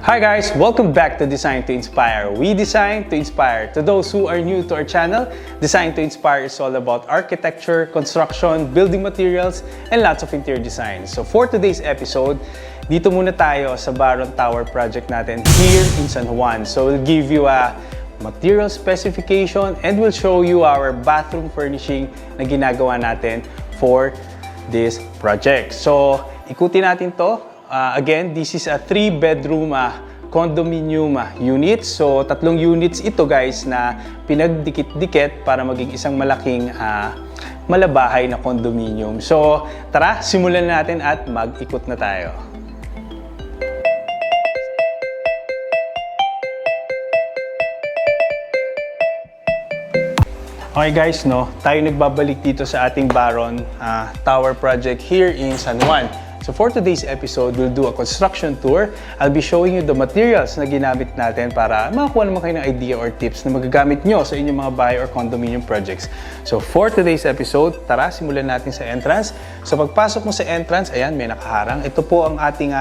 Hi guys! Welcome back to Design to Inspire. We design to inspire. To those who are new to our channel, Design to Inspire is all about architecture, construction, building materials, and lots of interior design. So for today's episode, dito muna tayo sa Baron Tower project natin here in San Juan. So we'll give you a material specification and we'll show you our bathroom furnishing na ginagawa natin for this project. So ikutin natin to. Again, this is a 3-bedroom condominium unit. So, 3 units ito guys na pinagdikit-dikit para maging isang malaking malabahay na condominium. So, tara, simulan natin at mag-ikot na tayo. Okay guys, tayo nagbabalik dito sa ating Baron Tower project here in San Juan. So for today's episode, we'll do a construction tour. I'll be showing you the materials na ginamit natin para makakuha naman kayo ng idea or tips na magagamit nyo sa inyong mga bahay or condominium projects. So for today's episode, tara, simulan natin sa entrance. So pagpasok mo sa entrance, ayan, may nakaharang. Ito po ang ating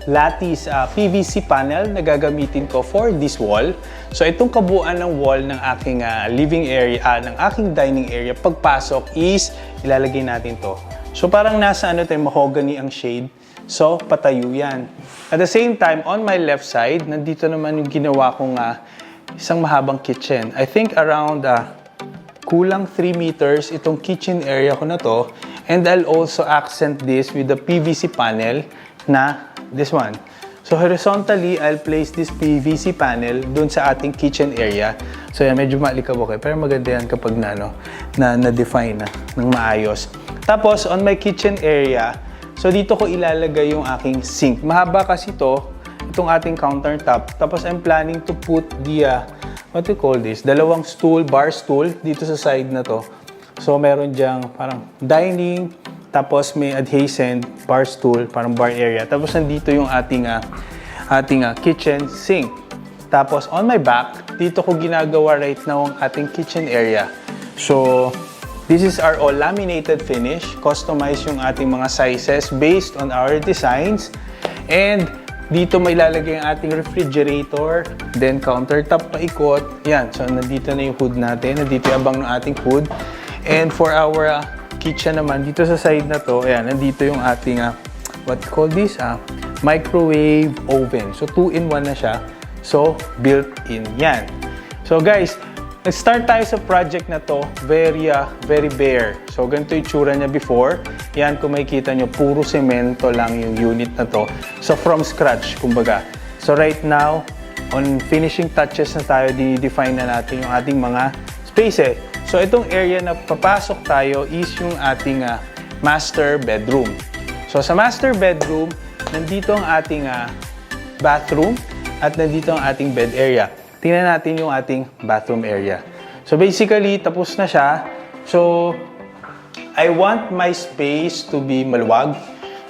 lattice PVC panel na gagamitin ko for this wall. So itong kabuuan ng wall ng aking living area, ng aking dining area, pagpasok is ilalagay natin to. So parang nasa mahogany ang shade. So patayo yan. At the same time, on my left side, nandito naman yung ginawa kong isang mahabang kitchen. I think around kulang 3 meters itong kitchen area ko na to. And I'll also accent this with the PVC panel na this one. So horizontally, I'll place this PVC panel dun sa ating kitchen area. So yan, medyo maalikabok pero maganda yan kapag na-define na ng maayos. Tapos, on my kitchen area, so dito ko ilalagay yung aking sink. Mahaba kasi itong ating countertop. Tapos, I'm planning to put the, what do you call this? Dalawang stool, bar stool, dito sa side na to. So, meron dyang parang dining, tapos may adjacent bar stool, parang bar area. Tapos, nandito yung ating kitchen sink. Tapos, on my back, dito ko ginagawa right now ang ating kitchen area. So, this is our all laminated finish. Customize yung ating mga sizes based on our designs. And dito may lalagay ang ating refrigerator. Then countertop paikot. Yan. So nandito na yung hood natin. Nandito yung abang ng ating hood. And for our kitchen naman, dito sa side na to, ayan, nandito yung ating, what you call this? Microwave oven. So 2-in-1 na siya. So built-in yan. So guys, nag-start tayo sa project na to, very bare. So, ganito yung tsura niya before. Yan, kung makikita nyo, puro semento lang yung unit na to. So, from scratch, kumbaga. So, right now, on finishing touches na tayo, dinidefine na natin yung ating mga spaces. So, itong area na papasok tayo is yung ating master bedroom. So, sa master bedroom, nandito ang ating bathroom at nandito ang ating bed area. Tingnan natin yung ating bathroom area. So basically, tapos na siya. So, I want my space to be maluwag.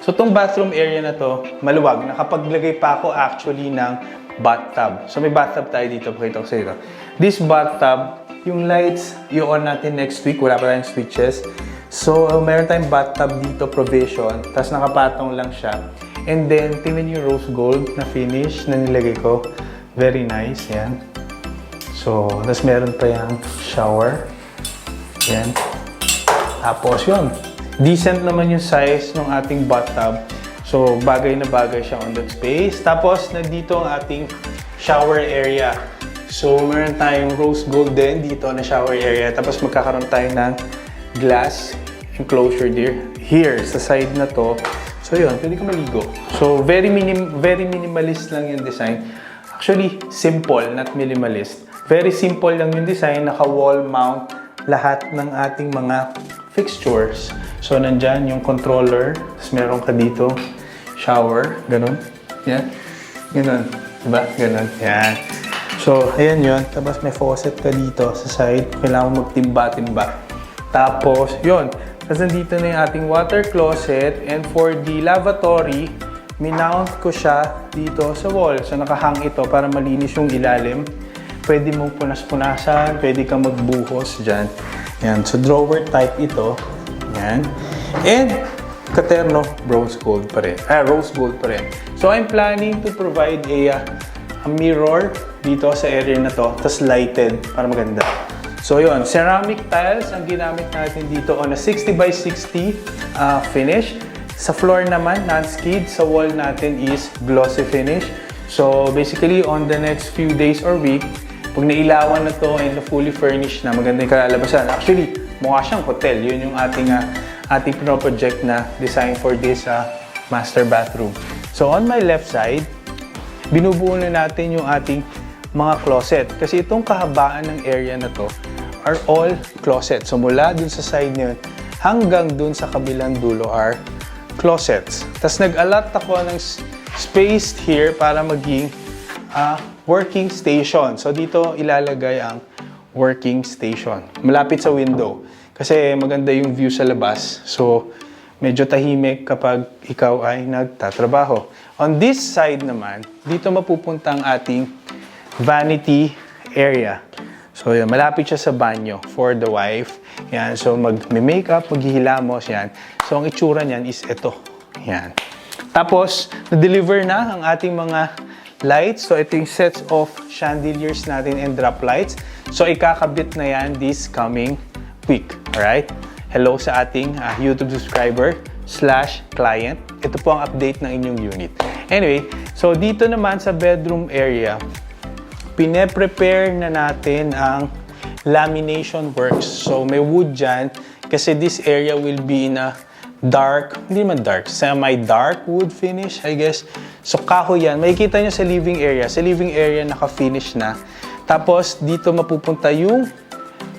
So, itong bathroom area na to, maluwag. Nakapaglagay pa ako actually ng bathtub. So, may bathtub tayo dito. Pakita ko sa ito. This bathtub, yung lights, i-on natin next week. Wala pa tayong switches. So, meron tayong bathtub dito, provision. Tapos nakapatong lang siya. And then, tingnan yung rose gold na finish na nilagay ko. Very nice, yan. So, tapos meron pa yung shower. Yan. Tapos yun. Decent naman yung size ng ating bathtub. So, bagay na bagay siya on that space. Tapos, nandito ang ating shower area. So, meron tayong rose gold din dito na shower area. Tapos, magkakaroon tayo ng glass enclosure here sa side na to. So, yun. Pwede ka maligo. So, very minimalist lang yung design. Actually, simple, not minimalist. Very simple lang yung design, naka-wall mount lahat ng ating mga fixtures. So, nandyan yung controller, tapos meron ka dito, shower, ganun. Yan. Ganun. Diba? Ganun. Yan. So, ayan yun. Tapos may faucet ka dito sa side. Kailangan magtimba-timba. Tapos, yun. Tapos nandito na yung ating water closet. And for the lavatory, minount ko siya dito sa wall. So, nakahang ito para malinis yung ilalim. Pwede mong punas-punasan, pwede kang magbuhos dyan. Yan. So, drawer type ito. Yan. And, katerno, bronze gold pa rin. Rose gold pa rin. So I'm planning to provide a mirror dito sa area na to, tas lighted para maganda. So yun, ceramic tiles ang ginamit natin dito on a 60 by 60 finish. Sa floor naman, non-skid. Sa wall natin is glossy finish. So basically, on the next few days or week, pag nailawan na to and fully furnished na, maganda yung kalalabasan. Actually, mukha siyang hotel. Yun yung ating project na design for this master bathroom. So on my left side, binubuo na natin yung ating mga closet. Kasi itong kahabaan ng area na to are all closet. So mula dun sa side nyo hanggang dun sa kabilang dulo are closets. Tapos nag-allot ako ng space here para maging working station. So dito ilalagay ang working station. Malapit sa window. Kasi maganda yung view sa labas. So medyo tahimik kapag ikaw ay nagtatrabaho. On this side naman, dito mapupunta ang ating vanity area. So yan, malapit siya sa banyo for the wife. Yan, so mag-makeup, maghihilamos yan. So ang itsura niyan is ito. Yan. Tapos, na-deliver na ang ating mga lights. So ito yung sets of chandeliers natin and drop lights. So ikakabit na yan this coming week. Alright? Hello sa ating YouTube subscriber / client. Ito po ang update ng inyong unit. Anyway, so dito naman sa bedroom area, pine-prepare na natin ang lamination works. So may wood dyan kasi this area will be in a dark, hindi naman dark, semi-dark wood finish, I guess. So kahoy yan. Makikita nyo sa living area. Sa living area naka-finish na. Tapos dito mapupunta yung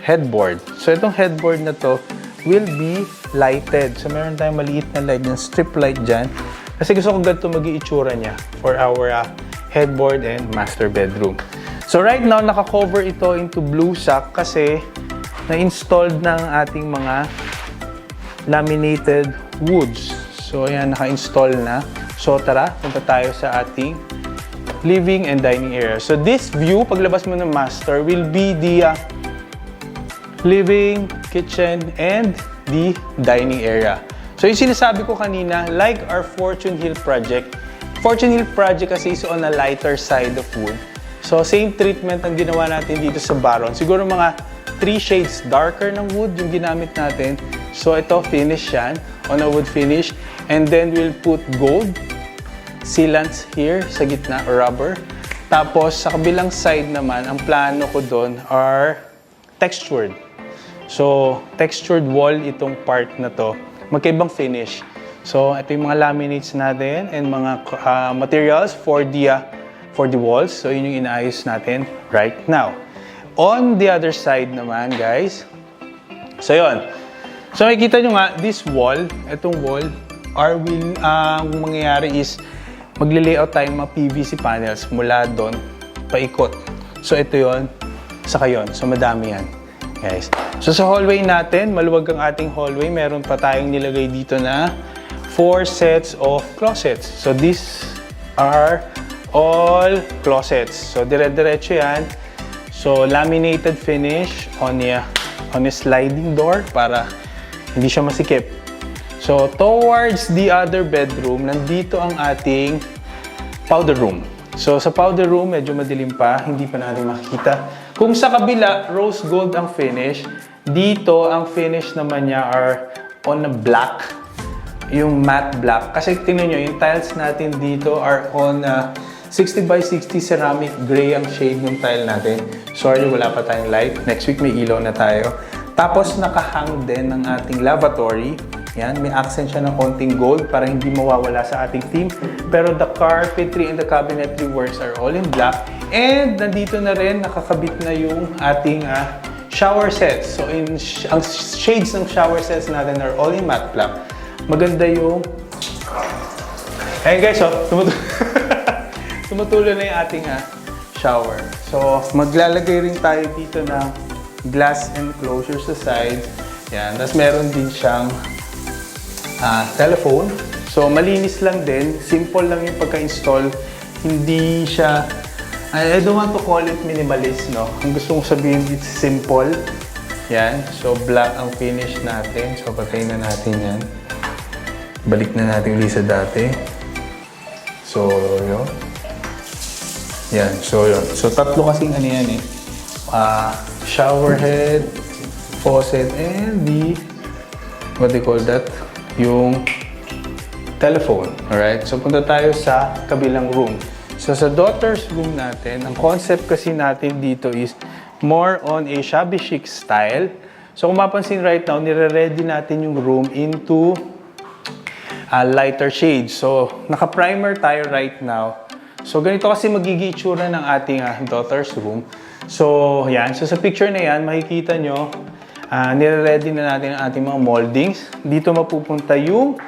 headboard. So itong headboard na to will be lighted. So meron tayong maliit na light, yung strip light dyan. Kasi gusto ko ganito mag-iitsura niya for our headboard and master bedroom. So right now, naka-cover ito into blue sack kasi na-installed ng ating mga laminated woods. So ayan, naka-install na. So tara, punta tayo sa ating living and dining area. So this view, paglabas mo ng master, will be the living, kitchen, and the dining area. So yung sinasabi ko kanina, like our Fortune Hill project. Fortune Hill project kasi is on a lighter side of wood. So same treatment ang ginawa natin dito sa Baron. Siguro mga 3 shades darker ng wood yung ginamit natin. So ito, finish yan, on a wood finish. And then we'll put gold sealants here sa gitna, or rubber. Tapos sa kabilang side naman, ang plano ko doon are textured. So textured wall itong part na to. Magkaibang finish. So ito yung mga laminates natin and mga materials for the walls. So yun yung inaayos natin right now. On the other side naman, guys. So yun. So makikita nyo nga, this wall, itong wall, ang mangyayari is magle-layout tayong mga PVC panels mula doon paikot. So ito yun, saka yun. So madami yan, guys. So sa hallway natin, maluwag ang ating hallway. Meron pa tayong nilagay dito na 4 sets of closets. So these are all closets. So dire-diretso yan. So laminated finish on a sliding door para hindi siya masikip. So towards the other bedroom, nandito ang ating powder room. So sa powder room, medyo madilim pa, hindi pa natin makikita. Kung sa kabila, rose gold ang finish, dito ang finish naman niya are on a black, yung matte black. Kasi tingnan nyo, yung tiles natin dito are on 60 by 60 ceramic gray ang shade ng tile natin. Sorry, wala pa tayong light. Next week may ilaw na tayo. Tapos nakahang din ng ating lavatory. Yan, may accent siya ng konting gold para hindi mawawala sa ating theme. Pero the carpentry and the cabinetry works are all in black. And nandito na rin, nakakabit na yung ating shower sets. So ang shades ng shower sets natin are all in matte black. Maganda yung... Ayun guys, tumutulo na yung ating shower. So maglalagay rin tayo dito ng glass enclosure sa side. Yan, tapos meron din siyang telephone. So malinis lang din, simple lang yung pagka-install. Hindi siya, I don't want to call it minimalist, no? Ang gusto kong sabihin, it's simple. Yan, so black ang finish natin. So patayin na natin yan. Balik na natin ulit sa dati. So, yun. Yan. So, yun. So, tatlo kasing ano yan eh. Shower head, faucet, and the, what they call that? Yung telephone. Alright? So, punta tayo sa kabilang room. So, sa daughter's room natin, ang concept kasi natin dito is more on a shabby chic style. So, kung mapansin right now, nire-ready natin yung room into lighter shades. So, naka-primer tayo right now. So, ganito kasi magiging itsura ng ating daughter's room. So, yan. So, sa picture na yan, makikita nyo, nire-ready na natin ang ating mga moldings. Dito mapupunta yung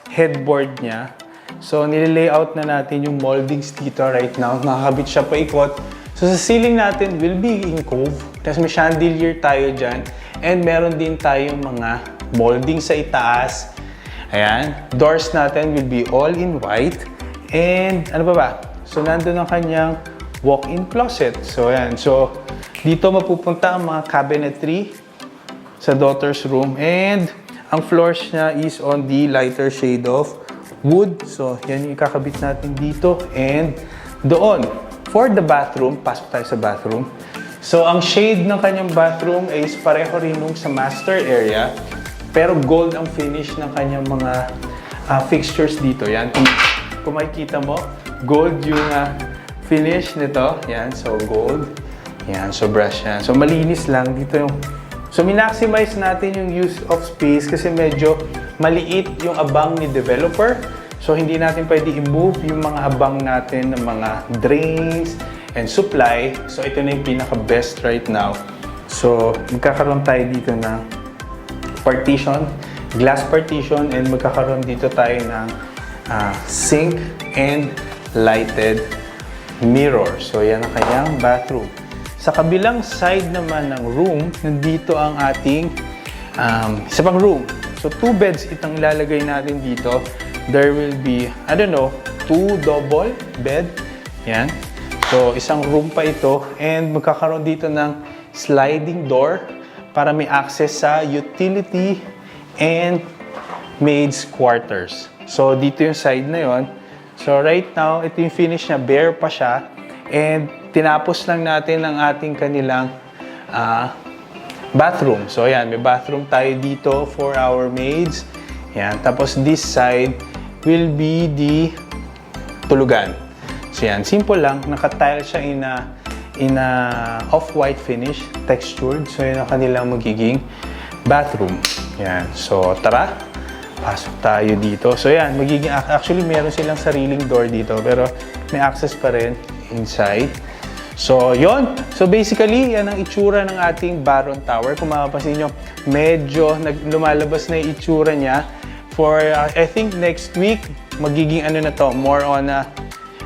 headboard niya. So, nile-layout na natin yung moldings dito right now. Nakakabit siya paikot. So, sa ceiling natin will be in cove. Tapos may chandelier tayo dyan. And meron din tayong mga moldings sa itaas. Ayan. Doors natin will be all in white. And ano pa ba? So, nandun ang kanyang walk-in closet. So, ayan. So, dito mapupunta ang mga cabinetry sa daughter's room. And ang floors niya is on the lighter shade of wood. So, yan yung kakabit natin dito. And doon, for the bathroom, pasok tayo sa bathroom. So, ang shade ng kanyang bathroom is pareho rin nung sa master area. Pero gold ang finish ng kanyang mga fixtures dito. Yan. Kung makikita mo, gold yung finish nito. Yan. So, gold. Yan. So, brush yan. So, malinis lang. Dito yung... So, minaximize natin yung use of space kasi medyo maliit yung abang ni developer. So, hindi natin pwede i-move yung mga abang natin ng mga drains and supply. So, ito na yung pinaka-best right now. So, magkakaroon tayo dito ng partition, glass partition, and magkakaroon dito tayo ng sink and lighted mirror. So, yan ang kanyang bathroom. Sa kabilang side naman ng room, nandito ang ating isa pang room. So, 2 beds itong ilalagay natin dito. There will be, I don't know, 2 double bed. Yan. So, isang room pa ito. And magkakaroon dito ng sliding door para may access sa utility and maid's quarters. So, dito yung side na yon. So, right now, ito yung finish niya. Bare pa siya. And tinapos lang natin ang ating kanilang bathroom. So, ayan. May bathroom tayo dito for our maids. Ayan. Tapos, this side will be the tulugan. So, ayan. Simple lang. Naka-tile siya in a off-white finish, textured. So, yun ang kanilang magiging bathroom. Yan. So, tara. Pasok tayo dito. So, yan. Magiging, actually, meron silang sariling door dito. Pero, may access pa rin inside. So, yon. So, basically, yan ang itsura ng ating Baron Tower. Kung mapapansin nyo, medyo lumalabas na yung itsura niya. For, I think, next week, magiging ano na to, more on,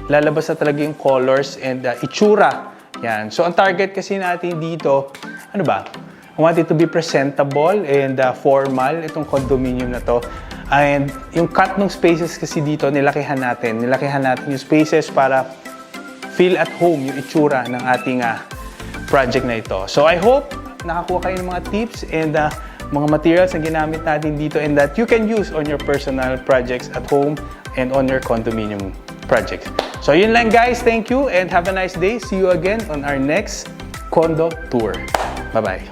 lalabas na talaga yung colors and itsura. Yan. So, ang target kasi natin dito, ano ba? I want it to be presentable and formal, itong condominium na to. And yung cut ng spaces kasi dito, nilakihan natin. Nilakihan natin yung spaces para feel at home yung itsura ng ating project na ito. So, I hope nakakuha kayo ng mga tips and mga materials na ginamit natin dito and that you can use on your personal projects at home and on your condominium project. So, yun lang guys. Thank you and have a nice day. See you again on our next condo tour. Bye-bye.